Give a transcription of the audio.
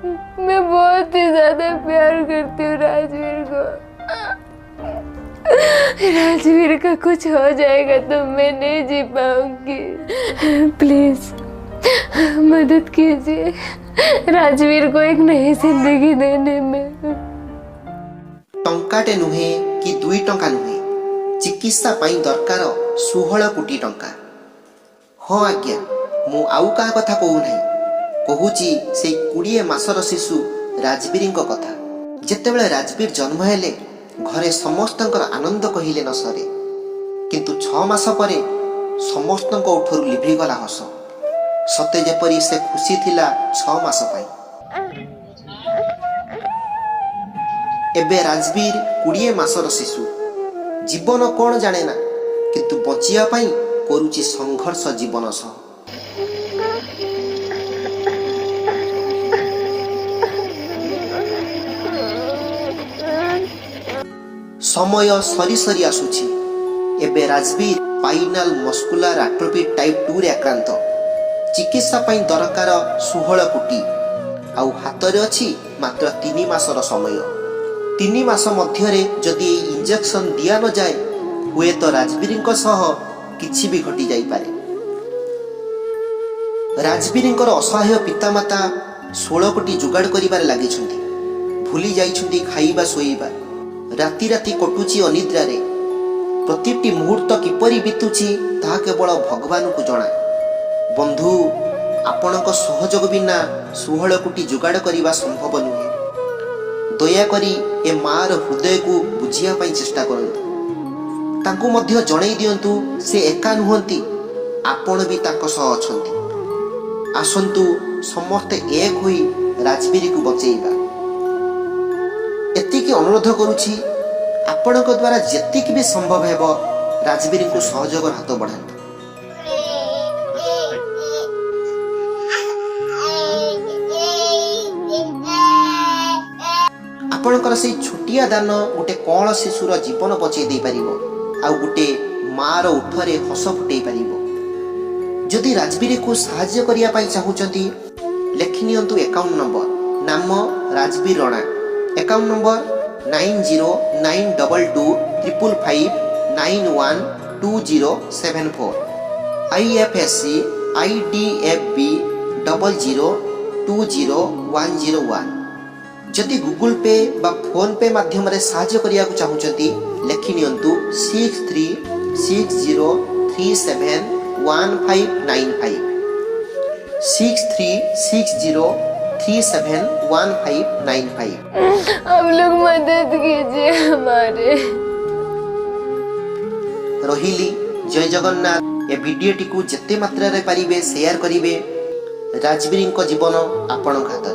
मैं बहुत ही ज्यादा प्यार करती हूँ राजवीर को। राजवीर का कुछ हो जाएगा तो मैं नहीं जी पाऊंगी। प्लीज मदद कीजिए राजवीर को एक नई जिंदगी देने में। टंकाटे नुहे कि 2 टंका नुहे, चिकित्सा पाई दरकार 16 कोटी टंका। हाँ आज्ञा, मु आउ का कथा कहू नहीं, कहूची से 20 मासर शिशु राजवीर कथा। जेतेबेले राजवीर जन्म हेले घरे समस्तंकर आनंद कहिले न सरे, किंतु 6 मास परे समस्तंक उठरू लिभिगला हस। सते जेपरी से खुशी थिला 6 मास पाई। एबे राजवीर 20 मासर शिशु, जीवन कौन जाने ना, किंतु बचिया पाई करुची संघर्ष जीवन सह। समय सरी सरी आसुची। एबे Rajveer spinal muscular atrophy type 2 रे आक्रांत। चिकित्सा पाई दरकार 16 कोटी, आउ हातरे अछि मात्र 3 मासर समय। 3 मास मध्यरे जदि इंजेक्शन दिया न जाए, हुए तो राजवीर सह किछि भी घटी जाई पारे। राजवीर असहाय पितामाता 16 कोटी जुगाड़ करिबार लागिछन्ति। भूली जाइछन्ति खाइबा सोइबा। राति राति कटुची अनिद्रारे। प्रतिटी मुहूर्त किपरि बीतुची ताहा केवल भगवान को जଣା। बंधु, आपणक सहयोग बिना 16 कोटी जुगाड़ करिबा संभव नुहे। दयाकरी ए मार हृदय को बुझिया पाई चेष्टा करंतु। तांको मध्य जणाई दियंतु से एका नुहंती, आपण भी तांको सह अछंती। आसंतु समस्ते एक होई राजवीर को बचेइबा। एतिकी अनुरोध करुछि, आपणक द्वारा जेतिकी भी संभव हेब राजवीर को सहयोग हाथ बढ़ाନ୍ତୁ। आपणकर से छोटिया दान गोटे कौन शिशुर जीवन बचै दे पारिबो, आउ गोटे मार उठरे हस फुटै पारिबो। जदि राजवीर को साहाय्य करिया पाई चाहुचंती, लेखि नियंतु अकाउंट नंबर। नाम Rajveer Rana. Account number 90095555912074। IFSC IDFB 00200101। जदि गूगल पे बा फोन पे माध्यम रे साहाय्य करिया को चाहुचंती, लेखि नियंतु 6360371595 6360371595। आप लोग मदद कीजिए हमारे। रहिली। जय जगन्नाथ। ए वीडियो टी को जेते मात्रा रे पारिबे शेयर करिवे। राजवीर को जीवन आपण हाथ।